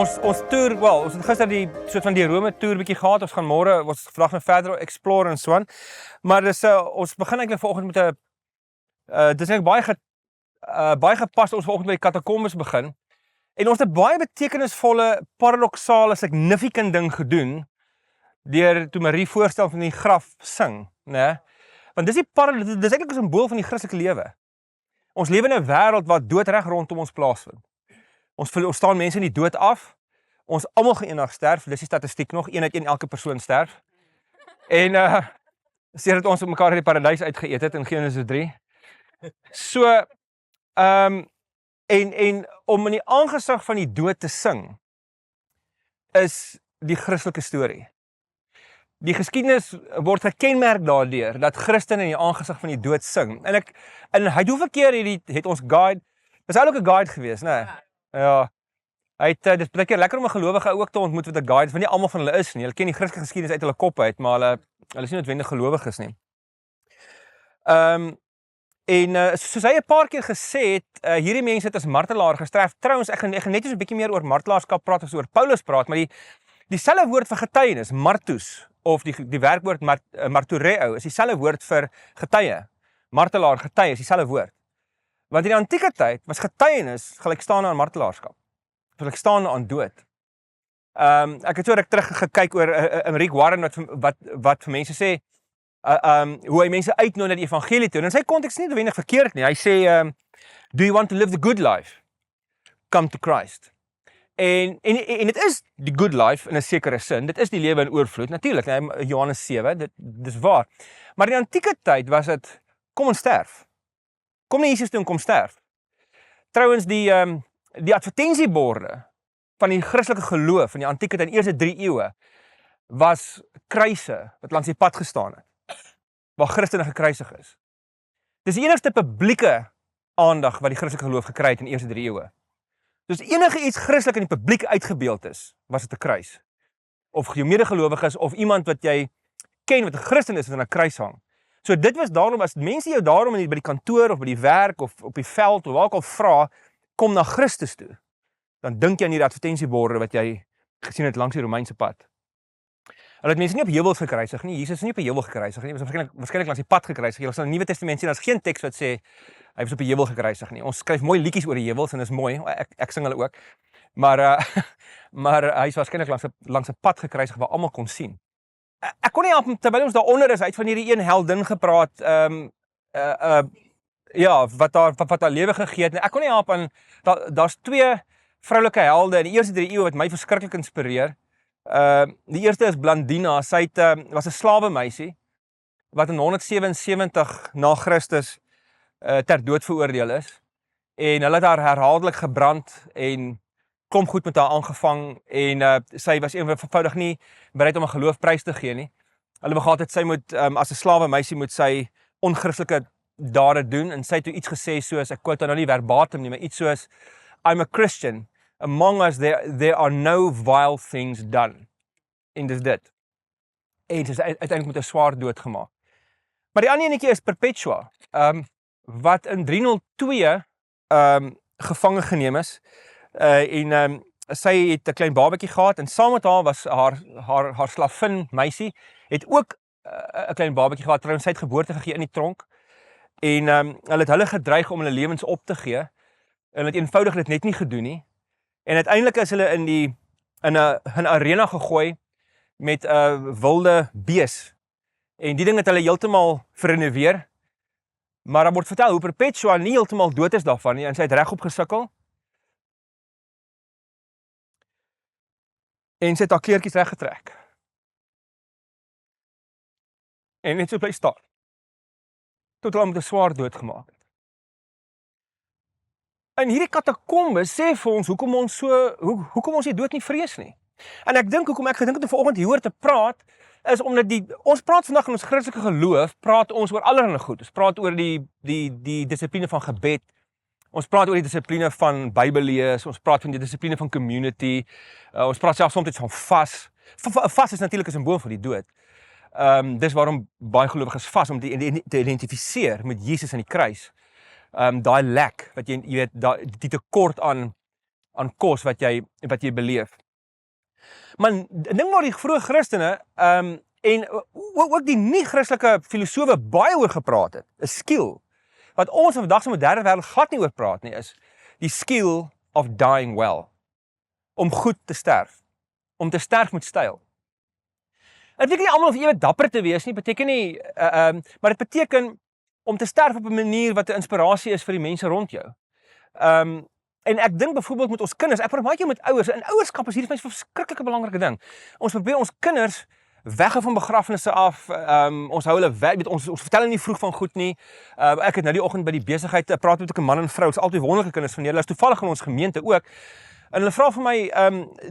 Ons toer, ons het gister die soort van die Rome toer bietjie gehad. Ons gaan môre, ons vandag nou verder explore en so aan. Maar dis ons begin eintlik vanoggend met 'n dis eintlik baie gepas ons vanoggend by die katakombes begin. En ons het 'n baie betekenisvolle, paradoksale, significant ding gedoen deur toe Marie voorstel van die graf sing, né? Want dis eintlik 'n simbool van die Christelike lewe. Ons lewe in 'n wêreld waar dood reg rondom ons plaasvind. Ons staan mense in die dood af. Ons almal gaan eendag sterf. Dis die statistiek nog, 1 uit 1 elke persoon sterf. En sê dat ons op mekaar in die paradys uitgeëet het in Genesis 3. So en om in die aangesig van die dood te sing is die Christelike storie. Die geskiedenis word gekenmerk daardeur dat Christene in die aangesig van die dood sing. En hy hoeveel keer het ons guide, dis ook 'n guide geweest, né? Ja. Dis baie keer lekker om 'n gelowige ook te ontmoet wat 'n guide is, want nie almal van hulle is nie. Hulle ken die Christelike geskiedenis uit hulle kop uit, maar hulle is nie noodwendig gelowiges nie. Soos hy 'n paar keer gesê het, hierdie mense het as martelaar gesterf. Trouwens, ek gaan net eens 'n bietjie meer oor martelaarskap praat as oor Paulus praat, maar dieselfde woord vir getuienis, martus, of die werkwoord martureo, is dieselfde woord vir getuie. Martelaar, getuie, is dieselfde woord. Want in die antieke tyd was getuienis gelykstaande aan martelaarskap. Gelykstaande aan dood. Ek het so ruk terug gekyk oor Rick Warren wat vir mense sê, hoe hy mense uitnooi na die evangelie toe. En in sy konteks nie noodwendig verkeerd nie. Hy sê, do you want to live the good life? Come to Christ. En dit is die good life in 'n sekere sin. Dit is die lewe in oorvloed. Natuurlik, Johannes 7, dis waar. Maar in die antieke tyd was dit, kom ons sterf. Kom na Jesus toe en kom sterf. Trouwens, die advertensieborde van die Christelike geloof in die antieke tyd, in die eerste 3 eeue, was kruise wat langs die pad gestaan het, waar Christene gekruisig is. Dis die enigste publieke aandag wat die Christelike geloof gekry het in die eerste 3 eeue. Dus enige iets Christelik in die publiek uitgebeeld is, was dit 'n kruis. Of jou medegelowiges of iemand wat jy ken wat 'n Christen is wat aan 'n kruis hang. So dit was daarom, as mense jou daarom by die kantoor of by die werk of op die veld of waar ook al vra, kom na Christus toe, dan dink jy aan die advertensieborde wat jy gesien het langs die Romeinse pad. Hulle het mense nie op heuwels gekruisig nie, Jesus is nie op 'n heuwel gekruisig nie, hy was waarskynlik langs die pad gekruisig. Jy sal in die Nuwe Testament sien, daar's geen teks wat sê hy was op 'n heuwel gekruisig nie. Ons skryf mooi liedjies oor die heuwels en dis mooi, ek sing hulle ook. Maar hy is waarskynlik langs 'n pad gekruisig waar almal kon sien. Ek kon nie help, terwyl ons daaronder is, uit van hierdie een heldin gepraat, wat haar lewe gegee het. Ek kon nie help aan, daar's 2 vroulike helde in die eerste 3 eeue wat my verskriklik inspireer. Die eerste is Blandina. Sy was 'n slawe meisie wat in 177 na Christus ter dood veroordeel is. En hulle het haar herhaaldelik gebrand en klomp goed met haar aangevang en sy was eenvoudig nie bereid om 'n geloofprys te gee nie. Hulle begaat het sy moet as 'n slawe meisie moet sy onchristelike dade doen en sy het toe iets gesê soos, ek quote nou nie verbatim nie, maar iets soos, I'm a Christian, among us there are no vile things done. En dis dit. En sy is uiteindelik met 'n swaar dood gemaak. Maar die ander enetjie is Perpetua, wat in 302 gevange geneem is. Sy het 'n klein babatjie gehad en saam met haar was haar slavin meisie het ook 'n klein babatjie gehad. Trouwens, sy het geboorte gegee in die tronk. En hulle het hulle gedreig om hulle lewens op te gee. En het eenvoudig dit net nie gedoen nie. En uiteindelik is hulle in 'n arena gegooi met 'n wilde bees. En die ding het hulle heeltemal vernuweer. Maar daar word vertel hoe Perpetua nie heeltemal dood is daarvan nie en sy het regop gesukkel. En sy het haar kleertjies reggetrek. En net so bly staan. Tot hulle met 'n swaar dood gemaak het. En hierdie katakombes sê vir ons hoekom ons die dood nie vrees nie. En ek dink hoekom ek gedink het om vanoggend hieroor te praat, is omdat ons praat vandag in ons Christelike geloof, praat ons oor allerlei goed. Ons praat oor die dissipline van gebed. Ons praat oor die dissipline van Bybel lees, ons praat van die dissipline van community. Ons praat selfs soms van vas. Vas is natuurlik 'n simbool van die dood. Dis waarom baie gelowiges vas om te identifiseer met Jesus aan die kruis. Daai lek wat jy weet, die tekort aan aan kos wat jy beleef. Maar 'n ding waar die vroeë Christene en ook die nie-Christelike filosofe baie oor gepraat het, 'n skill wat ons vandag se moderne wêreld glad nie oor praat nie, is die skill of dying well. Om goed te sterf. Om te sterf met styl. Dit beteken nie almal of ewe dapper te wees nie, beteken nie maar dit beteken om te sterf op 'n manier wat 'n inspirasie is vir die mense rond jou. En ek dink byvoorbeeld met ons kinders, ek praat baie keer met ouers, en ouerskap is hier vir my 'n verskriklike belangrike ding. Ons probeer ons kinders weghou van begrafnisse af, ons hou hulle weg, ons vertel hulle nie vroeg van goed nie. Ek het nou die oggend by die besigheid praat met 'n man en vrou, is altyd wonderlike kinders van Nederland, is toevallig in ons gemeente ook. En hulle vra vir my,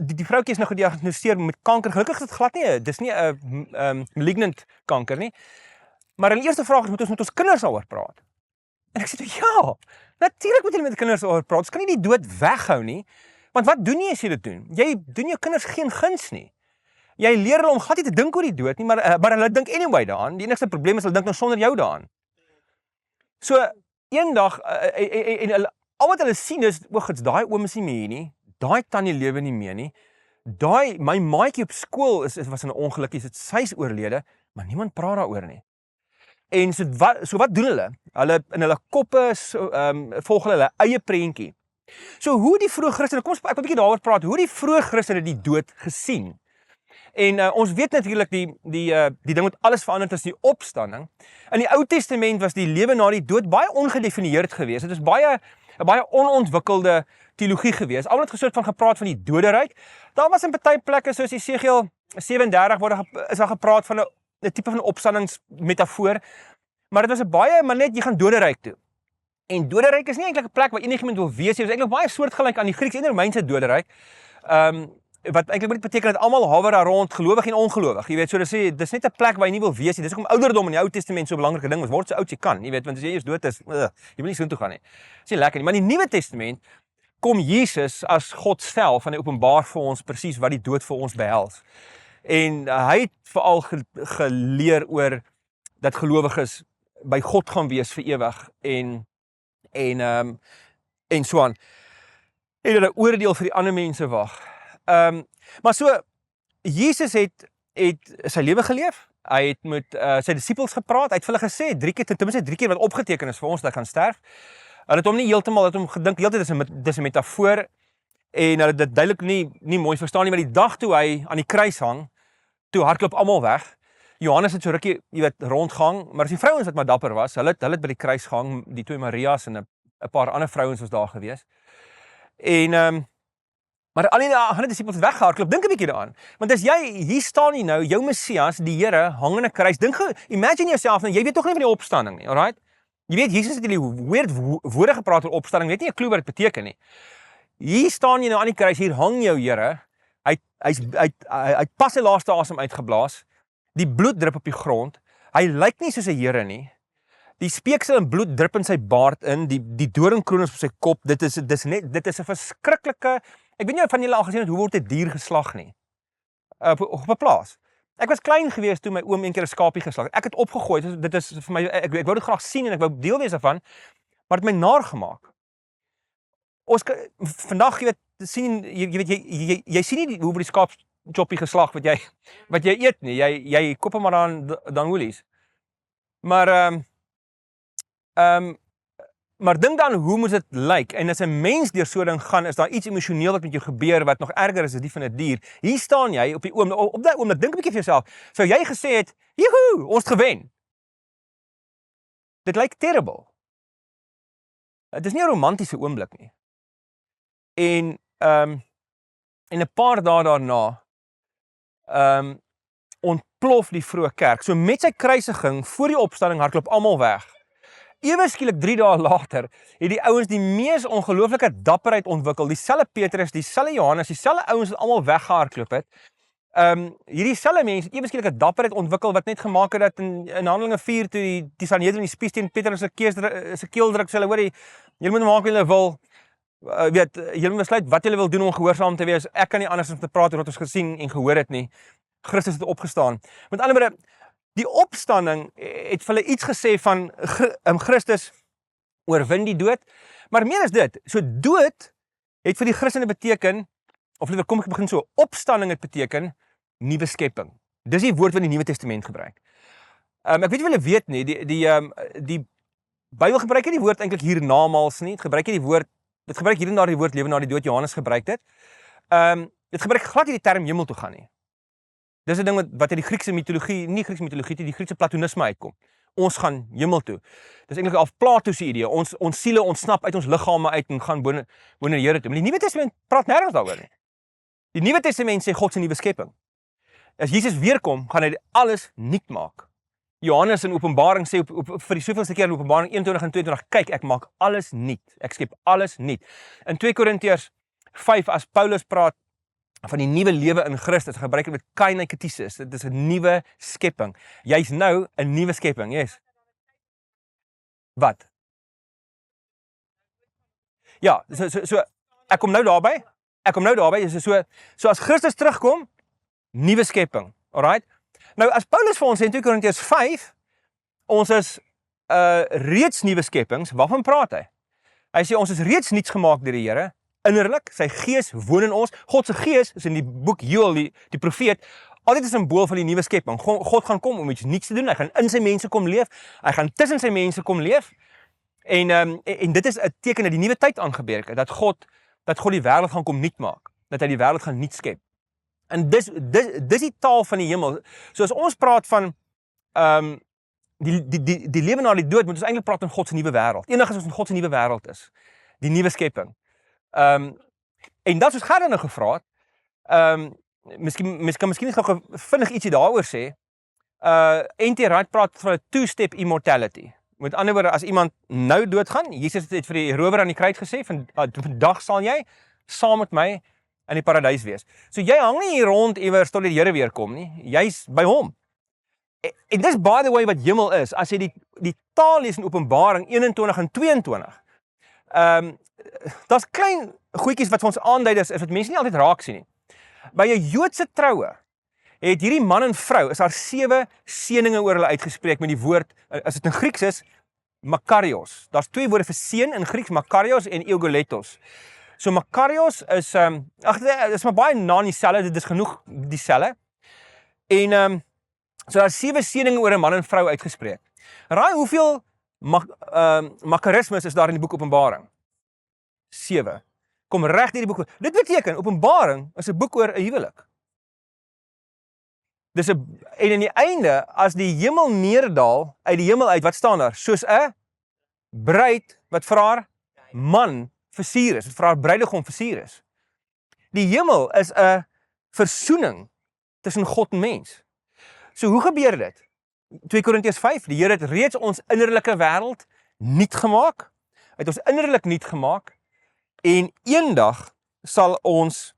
die vroutjie is nou gediagnoseer met kanker. Gelukkig is dit glad nie, dis nie 'n malignant kanker nie. Maar hulle eerste vraag is, moet ons met ons kinders daaroor praat? En ek sê, ja, natuurlik moet jy met kinders daaroor praat. Ons kan nie die dood weghou nie. Want wat doen jy as jy dit doen? Jy doen jou kinders geen guns nie. Jy leer hulle om glad nie te dink oor die dood nie, maar hulle dink anyway daaraan. Die enigste probleem is hulle dink nou sonder jou daaraan. So eendag en hulle al wat hulle sien is, o, gits, daai oom is nie meer hier nie. Daai tannie lewe nie meer nie. My maatjie op skool was in 'n ongeluk, sy's oorlede, maar niemand praat daaroor nie. En so wat doen hulle? Hulle in hulle koppe volg hulle eie prentjie. So hoe die vroeë Christene, kom ons ek wil 'n bietjie daaroor praat, hoe die vroeë Christene die dood gesien. En ons weet natuurlik die ding wat alles verander is die opstanding. In die Ou Testament was die lewe na die dood baie ongedefinieerd geweest. Dit is 'n baie onontwikkelde teologie geweest. Almal het gesoort van gepraat van die doderyk. Daar was in party plekke soos Jesegiel 37 is daar gepraat van 'n tipe van opstandingsmetafoor. Maar dit was 'n baie, maar net jy gaan doderyk toe. En doderyk is nie eintlik 'n plek waar enigiemand wil wees nie. Dit is eintlik baie soortgelyk aan die Grieks en Romeinse doderyk. Wat eintlik moet beteken dat almal hawer daar rond, gelowig en ongelowig. Jy weet, so dis net 'n plek waar jy nie wil wees nie. Dis hoekom ouderdom in die Ou Testament so 'n belangrike ding is. Word so oud jy kan, jy weet, want as jy eers dood is, jy wil nie soontoe gaan nie. Dis nie lekker nie. Maar in die Nuwe Testament kom Jesus as God self en hy openbaar vir ons presies wat die dood vir ons behels. En hy het veral geleer oor dat gelowiges by God gaan wees vir ewig en so aan. En hulle oordeel vir die ander mense wag. Maar so Jesus het sy lewe geleef. Hy het met sy disippels gepraat. Hy het vir hulle gesê ten minste 3 keer wat opgeteken is vir ons dat hy gaan sterf. Hulle het hom nie heeltemal gedink heeltyd dis 'n metafoor en hulle het dit duidelik nie mooi verstaan nie, maar die dag toe hy aan die kruis hang, toe hardloop almal weg. Johannes het so rukkie, jy weet, rondgang, maar as die vrouens wat maar dapper was, hulle het by die kruis gehang, die 2 Marias en 'n paar ander vrouens was daar gewees. En maar al die ander disippels het weggehardloop. Dink 'n bietjie daaraan. Want as jy hier staan nie nou, jou Messias, die Here, hang aan 'n kruis. Imagine jouself nou, jy weet tog nie van die opstanding nie, alright? Jy weet Jesus het hierdie weird woorde gepraat oor opstanding, weet nie 'n klou wat dit beteken nie. Hier staan jy nou aan die kruis, hier hang jou Here. Hy pas sy laaste asem uitgeblaas. Die bloed drup op die grond. Hy lyk nie soos 'n Here nie. Die speeksel en bloed drup in sy baard in, die doringkroon is op sy kop. Dit is 'n verskriklike. Ek weet nie of van julle al gesien het hoe word 'n dier geslag nie. Op 'n plaas. Ek was klein gewees toe my oom eendag 'n skapie geslag het. Ek het opgegooi. Dit is vir my ek wou dit graag sien en ek wou deel wees daarvan, maar dit het my naar gemaak. Ons vandag jy weet sien jy sien nie hoe word die skaap choppie geslag wat jy eet nie. Jy koop hom maar dan Woolies. Maar dink dan hoe moet dit lyk? En as 'n mens deur so 'n ding gaan, is daar iets emosioneel wat met jou gebeur wat nog erger is as die van 'n dier. Hier staan jy op die op daai oomblik, dink 'n bietjie vir jouself. Sou jy gesê het, "Joehoe, ons het gewen." Dit lyk terrible. Dit is nie 'n romantiese oomblik nie. En 'n paar dae daarna ontplof die vroeë kerk. So met sy kruisiging voor die opstanding hardloop almal weg. Ewe skielik 3 dae later het die ouens die mees ongelooflike dapperheid ontwikkel. Dieselfde Petrus, dieselfde Johannes, dieselfde ouens wat almal weggehardloop het. Hierdie selfde mense het ewe skielik 'n dapperheid ontwikkel wat net gemaak het dat in Handelinge 4 toe die Sanhedrin die spies teen Petrus se keel druk, sê hulle, hoor, julle moet maak wat julle wil. Weet, julle moet besluit wat julle wil doen om gehoorsaam te wees. Ek kan nie anders as te praat oor wat ons gesien en gehoor het nie. Christus het opgestaan. Met ander woorde, die opstanding het vir hulle iets gesê van Christus oorwin die dood. Maar meer as dit, so dood het vir die Christene beteken, of liewer kom ek begin so, opstanding het beteken, nuwe skepping. Dis die woord wat die Nuwe Testament gebruik. Ek weet nie of julle weet nie, die Bybel gebruik nie die woord eintlik hiernamaals nie, dit gebruik hier en daar die woord lewe na die dood, Johannes gebruik dit. Dit gebruik glad nie die term hemel toe gaan nie. Dis 'n ding wat uit die Griekse mitologie, nie Griekse mitologie, die Griekse platonisme uitkom. Ons gaan hemel toe. Dis eintlik al Plato se idee. Ons siele ontsnap uit ons liggame uit en gaan bo na die Here toe. Maar die Nuwe Testament praat nêrens daaroor nie. Die Nuwe Testament sê God se nuwe skepping. As Jesus weer kom, gaan hy alles nuut maak. Johannes in Openbaring sê vir die soveelste keer in Openbaring 21 en 22, kyk, ek maak alles nuut. Ek skep alles nuut. In 2 Korintiërs 5 as Paulus praat van die nuwe lewe in Christus, gebruik dit met kainiketesis. Dit is 'n nuwe skepping. Jy's nou 'n nuwe skepping, yes. Wat? Ja, so ek kom nou daarby. So as Christus terugkom, nuwe skepping. Alright? Nou as Paulus vir ons sê in 2 Korintiërs 5, ons is reeds nuwe skeppings, waarvan praat hy? Hy sê ons is reeds nuuts gemaak deur die Here, innerlik, sy gees woon in ons. God se gees is in die boek Joël, die profeet, altyd 'n simbool van die nuwe skepping. God gaan kom om iets nuuts te doen. Hy gaan in sy mense kom leef. Hy gaan tussen sy mense kom leef. En dit is 'n teken dat die nuwe tyd aangebreek het, dat God die wêreld gaan kom nuut maak, dat hy die wêreld gaan nuut skep. En dis die taal van die hemel. So as ons praat van die lewe na die dood, moet ons eintlik praat van God se nuwe wêreld. Eendag as ons in God se nuwe wêreld is, die nuwe skepping. En dat soos Gerda nou gevra het, miskien net gou vinnig ietsie daaroor sê. N.T. Wright praat van 'n two-step immortality. Met ander woorde, as iemand nou doodgaan, Jesus het vir die rower aan die kruis gesê, vandag sal jy saam met my in die paradys wees. So jy hang nie hier rond iewers tot die Here weer kom nie. Jy's by hom. En dis by the way wat hemel is. As jy die taal lees in Openbaring 21 en 22. Daar's klein goedjies wat vir ons aandui is wat mense nie altyd raak sien nie. By 'n Joodse troue het hierdie man en vrou, is daar 7 seëninge oor hulle uitgespreek met die woord, as dit in Grieks is, makarios. Daar's 2 woorde vir seën in Grieks, makarios en eugoletos. So makarios is, is maar baie na dieselfde, dit is genoeg dieselfde. En so daar's 7 seëninge oor 'n man en vrou uitgespreek. Raai hoeveel makarismes is daar in die boek Openbaring? 7. Kom reg deur die boek. Dit beteken, Openbaring is 'n boek oor 'n huwelik. En in die einde, as die hemel neerdal, uit die hemel uit, wat staan daar? Soos 'n bruid wat vir haar man versier is, wat vir haar bruidegom versier is. Die hemel is 'n versoening tussen God en mens. So hoe gebeur dit? 2 Korintiërs 5, die Here het reeds ons innerlike wêreld nuut gemaak, het ons innerlik nuut gemaak, en eendag sal ons,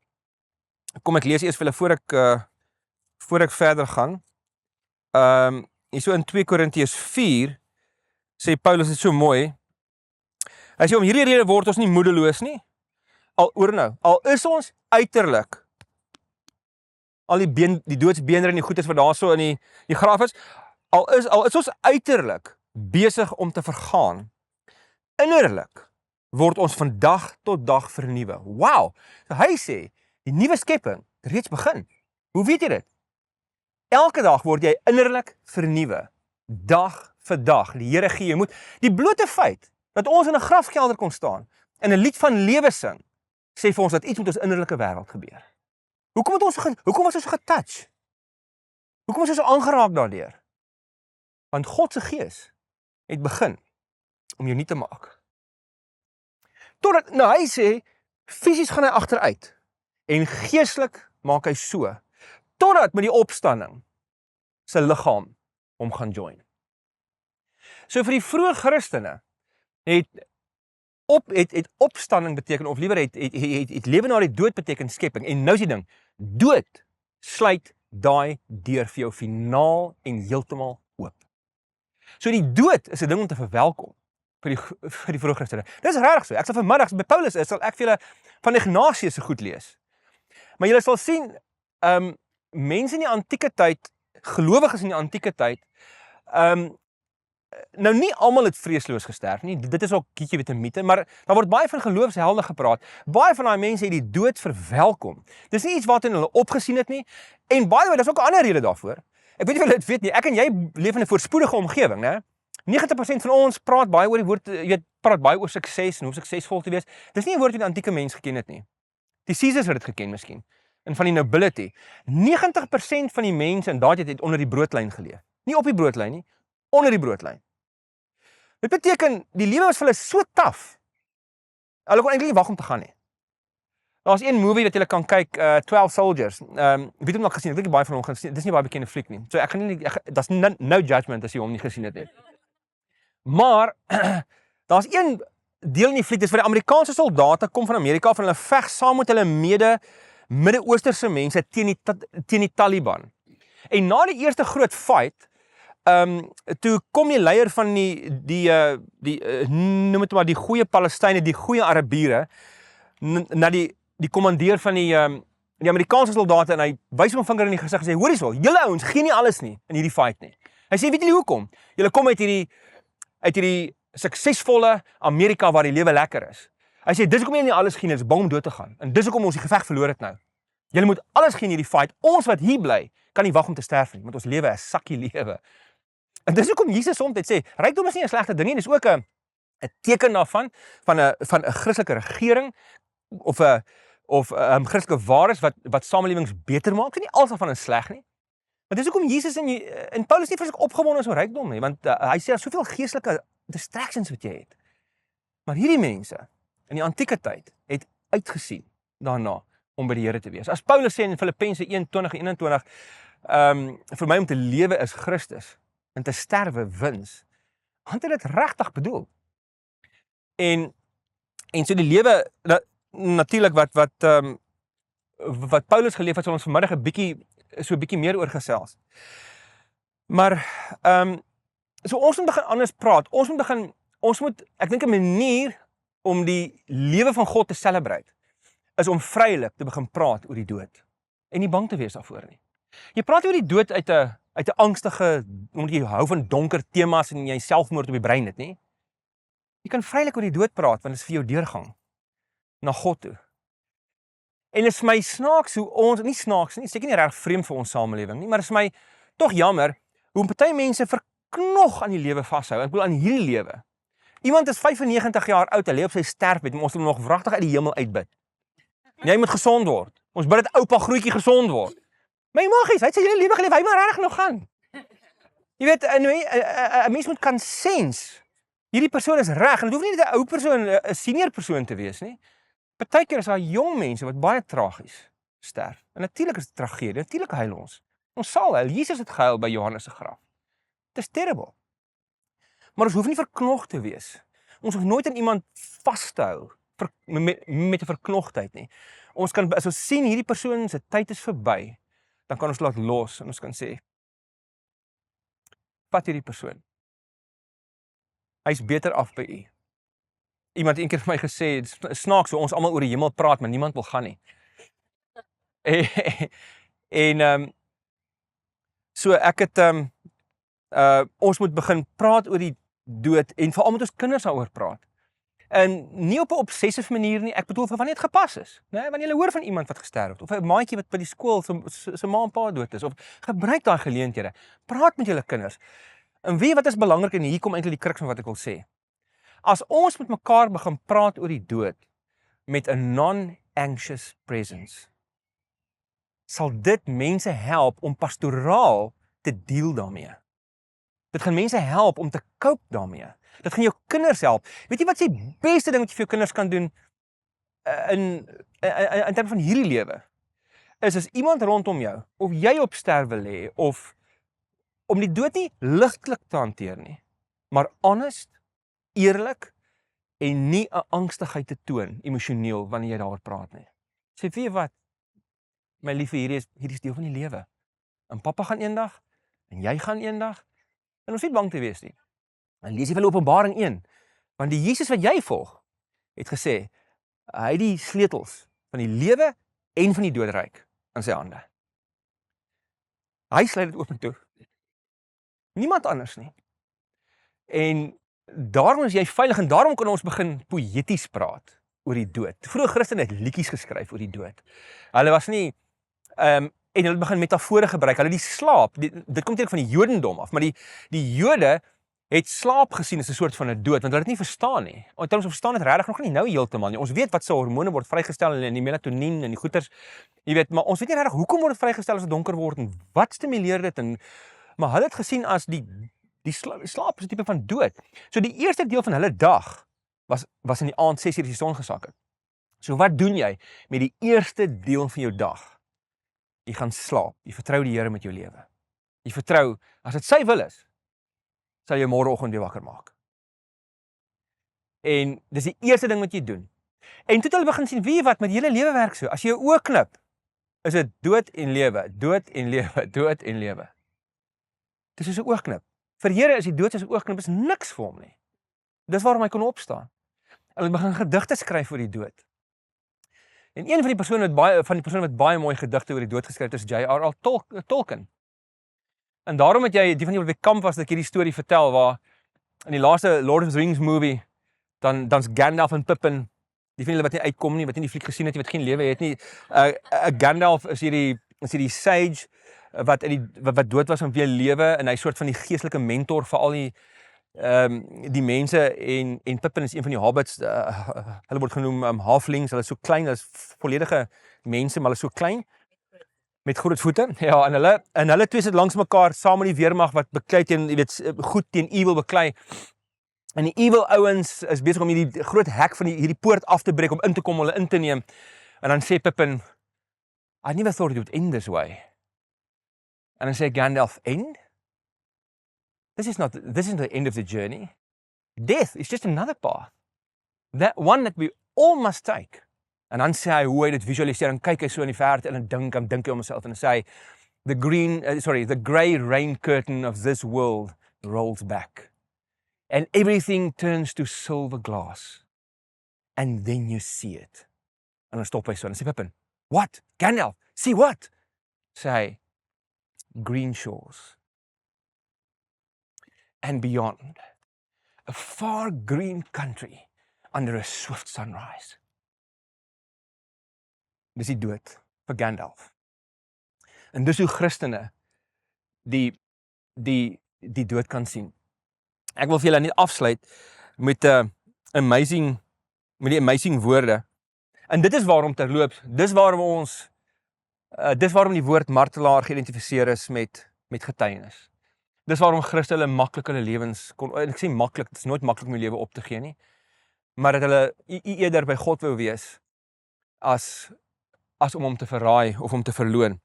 kom ek lees eers vir julle voor ek verder gaan. Hier so in 2 Korintiërs 4 sê Paulus dit so mooi. Hy sê om hierdie rede word ons nie moedeloos nie. Al is ons uiterlik, al die doodsbeenderre en die goedes wat daar so in die graf is, al is ons uiterlik besig om te vergaan, innerlik word ons van dag tot dag vernuwe. Wow! So hy sê, die nuwe skepping het reeds begin. Hoe weet jy dit? Elke dag word jy innerlik vernuwe, dag vir dag. Die Here gee jou moed. Die blote feit dat ons in 'n grafkelder kon staan en 'n lied van lewe sing, sê vir ons dat iets met ons innerlike wêreld gebeur. Hoekom was ons so getouch? Hoekom was ons so aangeraak daardeur? Want God se gees het begin om jou nuut te maak. Totdat, nou hy sê, fisies gaan hy agteruit en geestelik maak hy so, totdat met die opstanding sy liggaam hom gaan join. So vir die vroeë Christene het opstanding beteken, of liewer het lewe na die dood beteken skepping. En nou is die ding, dood sluit daai deur vir jou finaal en heeltemal oop. So die dood is 'n ding om te verwelkom vir die vroeë Christene. Dis regtig so. Ek sal vanmiddag by Paulus sal ek vir julle van Ignatius se goed lees. Maar julle sal sien, mense in die antieke tyd, gelowiges in die antieke tyd, nou nie almal het vreesloos gesterf nie, dit is ook bietjie weet 'n mite, maar daar word baie van geloofshelde gepraat. Baie van daai mense het die dood verwelkom. Dis nie iets waarteen hulle opgesien het nie. En by the way, daar's ook 'n ander rede daarvoor. Ek weet nie of julle dit weet nie. Ek en jy leef in 'n voorspoedige omgewing, né? 90% van ons praat baie oor die woord, jy weet, praat baie oor sukses en hoe suksesvol te wees. Dis nie 'n woord wat die antieke mens geken het nie. Die Caesars het dit geken miskien. En van die nobility. 90% van die mense in daardie tyd het onder die broodlyn geleef. Nie op die broodlyn nie, onder die broodlyn. Dit beteken die lewe was vir hulle so taaf. Hulle kon eintlik nie wag om te gaan nie. Daar's een movie wat jy kan kyk, 12 Soldiers. Weet hom nog gesien? Ek weet nie baie van hom gesien. Dis nie baie bekende fliek nie. So ek gaan nie daar's no judgment as jy hom nie gesien het nie. Maar daar's een deel in die fliek, dis waar die Amerikaanse soldate kom van Amerika af en hulle veg saam met hulle Midde-Oosterse mense teen die Taliban. En na die eerste groot fight, toe kom die leier van noem dit maar die goeie Palestynë, die goeie Arabiere, na die kommandeur van die Amerikaanse soldate en hy wys hom 'n vinger in die gesig en sê: "Hoor hierso, julle ouens gee nie alles nie in hierdie fight nie." Hy sê: "Weet julle hoekom? Julle kom uit hierdie suksesvolle Amerika waar die lewe lekker is." Hy sê: "Dis hoekom julle nie alles gee nie, is bang om dood te gaan. En dis hoekom ons die geveg verloor het nou. Julle moet alles gee in hierdie fight. Ons wat hier bly, kan nie wag om te sterf nie, want ons lewe is sakkie lewe." En dis hoekom Jesus soms dit sê, rykdom is nie 'n slegte ding nie, dis ook 'n teken daarvan van 'n Christelike regering of 'n Christelike waardes wat samelewings beter maak. Dit is nie alles van 'n sleg nie. Maar dis hoekom Jesus en Paulus nie vreeslik opgewonde is oor rykdom nie, want hy sê daar's soveel geestelike distractions wat jy het. Maar hierdie mense in die antieke tyd het uitgesien daarna om by die Here te wees. As Paulus sê in Filippense 1:20-21, vir my om te lewe is Christus en te sterwe wins, want hy het dit regtig bedoel. En so die lewe natuurlik wat Paulus geleef het, sal ons vanmiddag 'n bietjie meer oor gesels. Maar so ons moet begin anders praat. Ons moet ek dink 'n manier om die lewe van God te celebrate is om vrylik te begin praat oor die dood en nie bang te wees daarvoor nie. Jy praat oor die dood uit 'n angstige, omdat jy hou van donker temas en jy selfmoord op die brein het nie. Jy kan vrylik oor die dood praat want dit is vir jou deurgang na God toe. En dit is my snaaks hoe ons, nie snaaks nie, seker nie reg vreemd vir ons samelewing nie, maar dit is my tog jammer hoe party mense verknog aan die lewe vashou. Ek bedoel aan hierdie lewe. Iemand is 95 jaar oud, hy lê op sy sterfbed, maar ons moet hom nog wragtig uit die hemel uitbid. Jy moet gesond word. Ons bid dat oupa grootjie gesond word. My magies, hy het sy hele lewe geleef, hy moet regtig nog gaan. Jy weet, 'n mens moet kan sens. Hierdie persoon is reg en dit hoef nie net 'n ou persoon, 'n senior persoon te wees nie. Partykeer is daar jong mense wat baie tragies sterf. En natuurlik is dit tragedie, natuurlik huil ons. Ons sal huil. Jesus het gehuil by Johannes se graf. Dit is terrible. Maar ons hoef nie verknog te wees. Ons hoef nooit aan iemand vas te hou met 'n verknogtheid nie. Ons kan, as ons sien hierdie persoon se tyd is verby, dan kan ons laat los en ons kan sê, vat hierdie persoon. Hy's beter af by u. Iemand het eendag vir my gesê, snaaks so ons almal oor die hemel praat, maar niemand wil gaan nie. So ek het ons moet begin praat oor die dood en veral met ons kinders daaroor praat. En nie op 'n obsessive manier nie, ek bedoel vir wanneer dit gepas is, né? Wanneer jy hoor van iemand wat gesterf het of 'n maatjie wat by die skool se ma en pa dood is, of gebruik daai geleenthede. Praat met julle kinders. En weet wat is belangrik en hier kom eintlik die kruks van wat ek wil sê. As ons met mekaar begin praat oor die dood met 'n non-anxious presence, sal dit mense help om pastoraal te deel daarmee. Dit gaan mense help om te cope daarmee. Dit gaan jou kinders help. Weet jy wat is die beste ding wat jy vir jou kinders kan doen in terme van hierdie lewe? Is as iemand rondom jou, of jy op sterwe lê, of om die dood nie ligtelik te hanteer nie, maar honest, eerlik en nie 'n angstigheid te toon emosioneel wanneer jy daaroor praat nie. Sê weet jy wat? My liefie, hierdie is deel van die lewe. En pappa gaan eendag en jy gaan eendag en ons nie bang te wees nie. En lees jy wel Openbaring 1, want die Jesus wat jy volg het gesê hy het die sleutels van die lewe en van die doodryk in sy hande. Hy sluit dit oop en toe. Niemand anders nie. En daarom is jy veilig en daarom kan ons begin poëties praat oor die dood. Vroeë Christene het liedjies geskryf oor die dood. Hulle was nie en hulle begin metafore gebruik. Hulle die slaap, dit kom eintlik van die Jodendom af, maar die Jode het slaap gesien as 'n soort van 'n dood, want hulle het nie verstaan nie. En ons verstaan dit regtig nog nie nou heeltemal nie. Ons weet wat se hormone word vrygestel in die melatonien en die goeters, jy weet, maar ons weet nie regtig hoekom word dit vrygestel as dit donker word en wat stimuleer dit maar hulle het gesien as die slaap is 'n tipe van dood. So die eerste deel van hulle dag was in die aand 6 uur as die son gesak het. So wat doen jy met die eerste deel van jou dag? Jy gaan slaap. Jy vertrou die Here met jou lewe. Jy vertrou, as dit sy wil is, sal jy môreoggend weer wakker maak. En dis die eerste ding wat jy doen. En toe het hulle begin sien, weet jy wat, met hele lewe werk so. As jy jou oë knip, is dit dood en lewe, dood en lewe, dood en lewe. Dis soos 'n oogknip. Vir Here is die dood soos 'n oogknip, is niks vir hom nie. Dis waarom hy kon opstaan. Hulle begin gedigte skryf oor die dood. En een van die persone wat baie mooi gedigte oor die dood geskryf het, is J.R.R. Tolkien. En daarom het jy, die van julle wat by kamp was, dat ek hierdie storie vertel, waar in die laaste Lord of the Rings movie, dan's Gandalf en Pippin, die van julle wat nie uitkom nie, wat nie die fliek gesien het nie, wat geen lewe het nie, Gandalf is hierdie sage, wat dood was om weer lewe, en hy soort van die geestelike mentor vir al die mense, en Pippin is een van die hobbits, hulle word genoem halflings, hulle is so klein, hulle is volledige mense, maar hulle is so klein, met groot voete, ja, en hulle twee sit langs mekaar, saam met die weermag wat beklei teen, jy weet, goed teen evil beklei, en die evil ouens is besig om hierdie groot hek van hierdie poort af te breek, om in te kom, hulle in te neem, en dan sê Pippin, I never thought it would end this way. En dan sê Gandalf, end? This isn't the end of the journey. Death is just another path. That one that we all must take. En dan sê hy hoe hy dit visualiseer, en kyk hy so in die verte, en dan dink hy om homself, en dan sê hy, the grey rain curtain of this world rolls back. And everything turns to silver glass. And then you see it. En dan stop hy so, en dan sê Pippin, what? Gandalf, see what? Sê hy, green shores. And beyond, a far green country under a swift sunrise. Dis die dood vir Gandalf. En dis hoe Christene die dood kan sien. Ek wil vir julle net afsluit met die amazing woorde. En dit is waarom terloops, dis waarom die woord martelaar geïdentifiseer is met getuienis. Dis waarom Christen hulle maklik hulle lewens kon, en ek sê maklik, dit is nooit maklik om jou lewe op te gee nie, maar dat hulle eerder by God wou wees, as om hom te verraai, of om te verloon.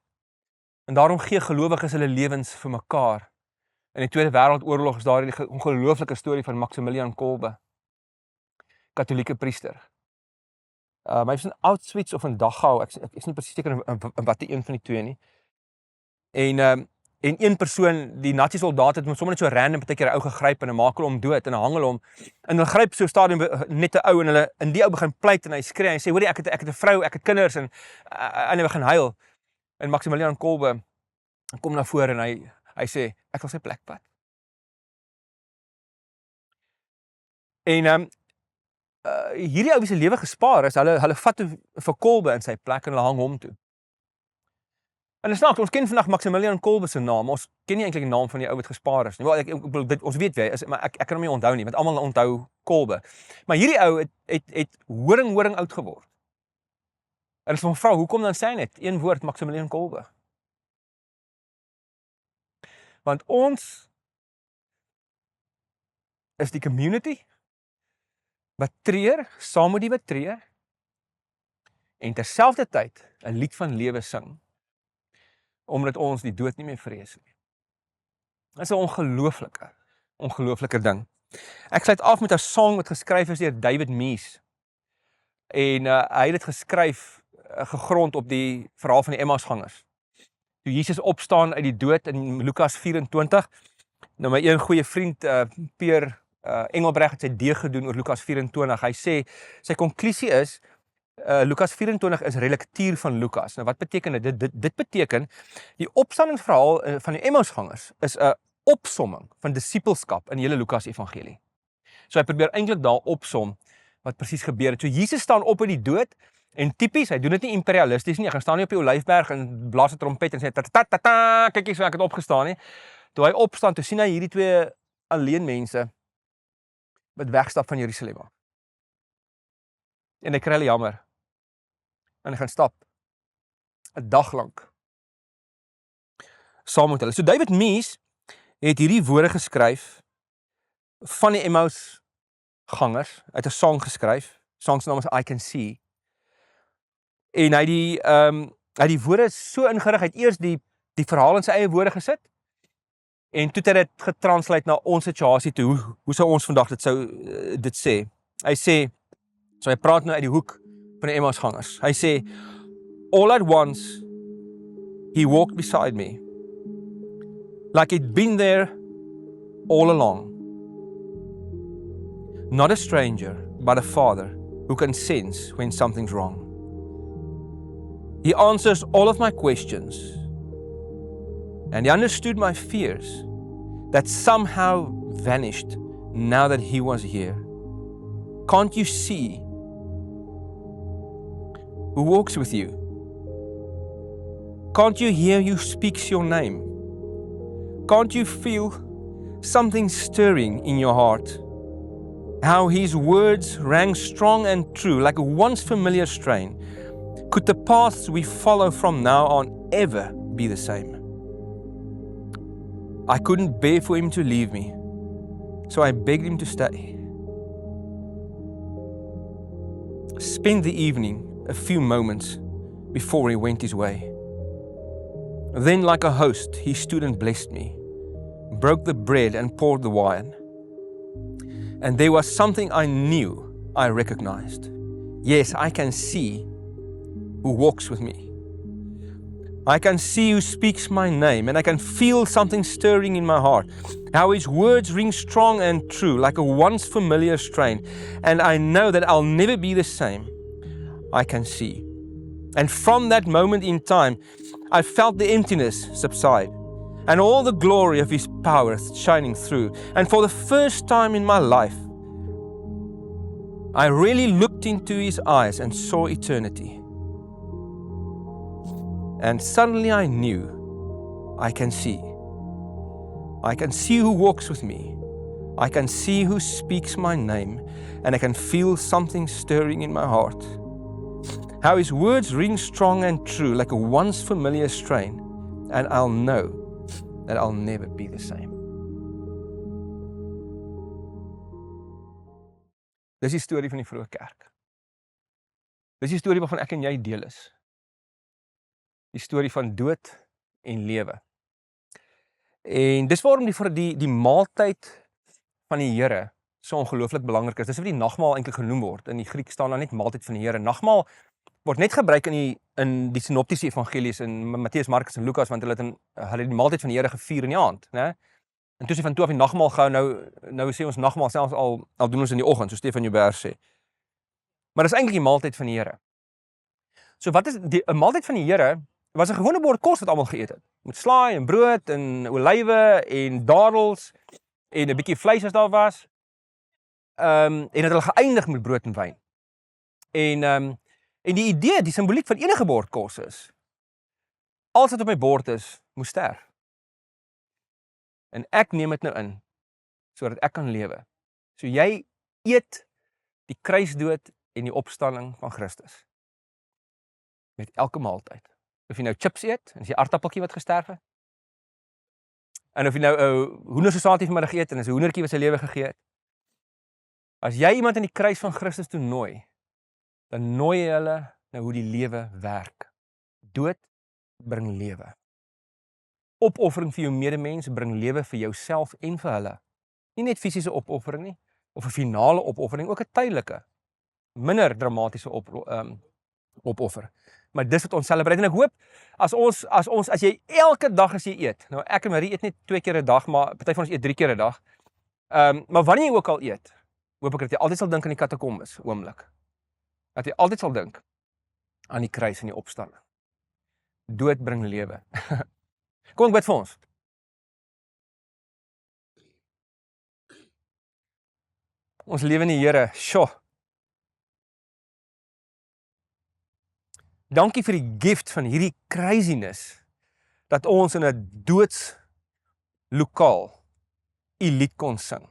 En daarom gee gelowiges hulle lewens vir mekaar. In die Tweede Wêreldoorlog is daar die ongelooflike storie van Maximilian Kolbe, katholieke priester. Hy was in Auschwitz of in Dachau, ek is nie presies seker in wat die een van die twee nie. En een persoon, die nazi-soldaat het hom sommer net so random partykeer 'n ou gegryp en hy maak hom dood en hy hang hom. En hulle gryp so stadium net 'n ou en die ou begin pleit en hy skree en hy sê hoorie ek het 'n vrou, ek het kinders en hy begin huil. En Maximilian Kolbe kom na vore en hy sê ek wil sy plek vat. En hierdie ou wie se lewe gespaar is, hulle vat vir Kolbe in sy plek en hulle hang hom toe. En snaaks, ons ken vandag Maximilian Kolbe se naam, ons ken nie eintlik die naam van die ou wat gespaar is nie. Wel, ons weet wie hy is, maar ek kan hom nie onthou nie, want almal onthou Kolbe. Maar hierdie ou het horing oud geword. En as 'n vrou, hoekom dan sê hy net een woord, Maximilian Kolbe? Want ons is die community wat treur, saam met die wat treur, en terselfdertyd 'n lied van lewe sing, omdat ons die dood nie meer vrees nie. Dit is 'n ongelooflike ding. Ek sluit af met 'n song wat geskryf is deur David Mees. En hy het dit geskryf, gegrond op die verhaal van die Emmausgangers. Toe Jesus opstaan uit die dood in Lukas 24, nou my een goeie vriend, Peer Engelbreg het sy deeg gedoen oor Lukas 24. Hy sê, sy konklusie is, Lukas 24 is relektuur van Lukas. Nou wat beteken dit? Dit beteken, die opstandingsverhaal van die Emmausgangers is 'n opsomming van disippelskap in die hele Lukas evangelie. So hy probeer eintlik daar opsom wat presies gebeur het. So Jesus staan op uit die dood en tipies, hy doen dit nie imperialisties nie. Hy gaan staan nie op die Olyfberg en blaas 'n trompet en sê ta kyk hier so ek het opgestaan nie. Toe hy opstaan, toe sien hy hierdie twee alleen mense wat wegstap van Jerusalem af. En hy kry hulle jammer. En hy gaan stap 'n dag lank saam met hulle. So David Mies het hierdie woorde geskryf van die Emmaus gangers, uit 'n sang geskryf. Sang se naam is I Can See. En hy die woorde so ingerig, hy het eers die verhaal in sy eie woorde gesit en toe het hy dit getranslate na ons situasie toe. Hoe sou ons vandag dit sê? Hy sê, so hy praat nou uit die hoek van die Emmaus gangers. Hy sê, all at once he walked beside me, like he'd been there all along. Not a stranger, but a father who can sense when something's wrong. He answers all of my questions, and he understood my fears that somehow vanished now that he was here. Can't you see who walks with you? Can't you hear who speaks your name? Can't you feel something stirring in your heart? How his words rang strong and true, like a once familiar strain. Could the paths we follow from now on ever be the same? I couldn't bear for him to leave me, so I begged him to stay. Spend the evening a few moments before he went his way. Then, like a host, he stood and blessed me, broke the bread and poured the wine. And there was something I knew I recognized. Yes, I can see who walks with me. I can see who speaks my name, and I can feel something stirring in my heart. How his words ring strong and true, like a once familiar strain. And I know that I'll never be the same. I can see. And from that moment in time, I felt the emptiness subside, and all the glory of his power shining through. And for the first time in my life, I really looked into his eyes and saw eternity. And suddenly I knew, I can see. I can see who walks with me. I can see who speaks my name, and I can feel something stirring in my heart. How his words ring strong and true, like a once familiar strain, and I'll know that I'll never be the same. Dis die storie van die vroeë kerk. Dis die storie waarvan ek en jy deel is. Die storie van dood en lewe. En dis waarom die maaltyd van die Here so ongelooflik belangrik is. Dis wat die nagmaal eintlik genoem word. In die Griek staan daar net maaltyd van die Here. Nagmaal word net gebruik in die sinoptiese evangelies in Matteus, Markus en Lukas, want hulle het die maaltyd van die Here gevier in die aand, né? En toe sê van toe af die nagmaal gehou, nou sê ons nagmaal selfs al doen ons in die oggend, so Stefan Joubert sê. Maar dis eintlik die maaltyd van die Here. So wat is 'n maaltyd van die Here? Was 'n gewone bord kos wat almal geëet het. Met slaai en brood en olywe en dadels en 'n bietjie vleis as daar was. En het hulle geëindig met brood en wyn. En die idee, die simboliek van enige bord kos is, alles wat op my bord is, moet sterf. En ek neem dit nou in, sodat ek kan lewe. So jy eet die kruisdood en die opstanding van Christus. Met elke maaltyd. Of jy nou chips eet, en is die aardappeltjie wat gesterf het. En of jy nou 'n hoendersosaatjie vanmiddag eet, en is 'n hoendertjie wat sy lewe gegee het. As jy iemand in die kruis van Christus toe nooi, dan nooi jy hulle na hoe die lewe werk. Dood bring lewe. Opoffering vir jou medemens bring lewe vir jouself en vir hulle. Nie net fisiese opoffering nie, of 'n finale opoffering, ook 'n tydelike, minder dramatiese opoffer. Maar dis wat ons celebrate. En ek hoop, as jy elke dag as jy eet, nou ek en Marie eet net 2 keer 'n dag, maar party van ons eet 3 keer 'n dag. Maar wanneer jy ook al eet, hoop ek dat jy altyd sal dink aan die katakombes oomblik. Dat jy altyd sal dink aan die kruis en die opstanding. Dood bring lewe. Kom ek bid vir ons. Ons lewe in die Here. Sjoe. Dankie vir die gift van hierdie craziness, dat ons in 'n doodslokaal U lied kon sing.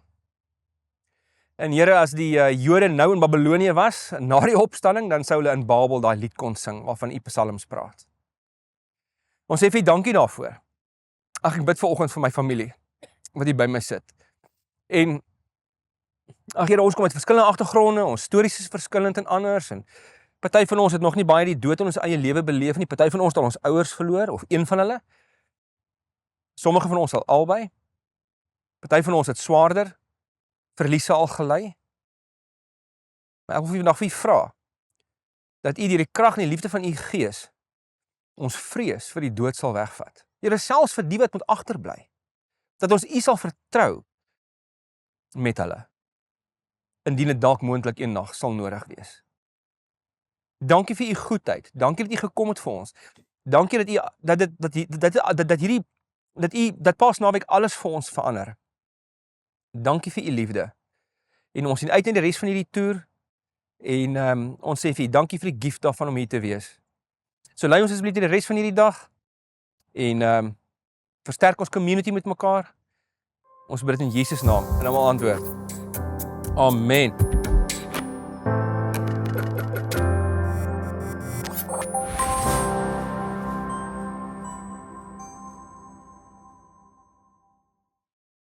En Here, as die Jode nou in Babylonië was, na die opstanding, dan sou hulle in Babel daai lied kon sing, waarvan U psalms praat. Ons sê vir U dankie daarvoor. Ag, ek bid vanoggend vir my familie, wat hier by my sit. En, ag Here, ons kom uit verskillende agtergronde, ons stories is verskillend en anders, en party van ons het nog nie baie die dood in ons eie lewe beleef nie, party van ons het al ons ouers verloor, of een van hulle. Sommige van ons al albei. Party van ons het swaarder verliese al gelei. Maar ek wil vandag vir U vra, dat U deur die krag en die liefde van U Gees, ons vrees vir die dood sal wegvat. Here, selfs vir die wat moet agterbly, dat ons U sal vertrou met hulle, indien dit dalk moontlik een nag sal nodig wees. Dankie vir U goedheid, dankie dat U gekom het vir ons, dankie dat U, dat Paasnaweek alles vir ons verander. Dankie vir U liefde, en ons sien uit in die res van hierdie toer, en ons sê vir U, dankie vir die gift daarvan om hier te wees. So lei ons asseblief die res van hierdie dag, en versterk ons community met mekaar. Ons bid dit in Jesus naam, en dan wil antwoord. Amen.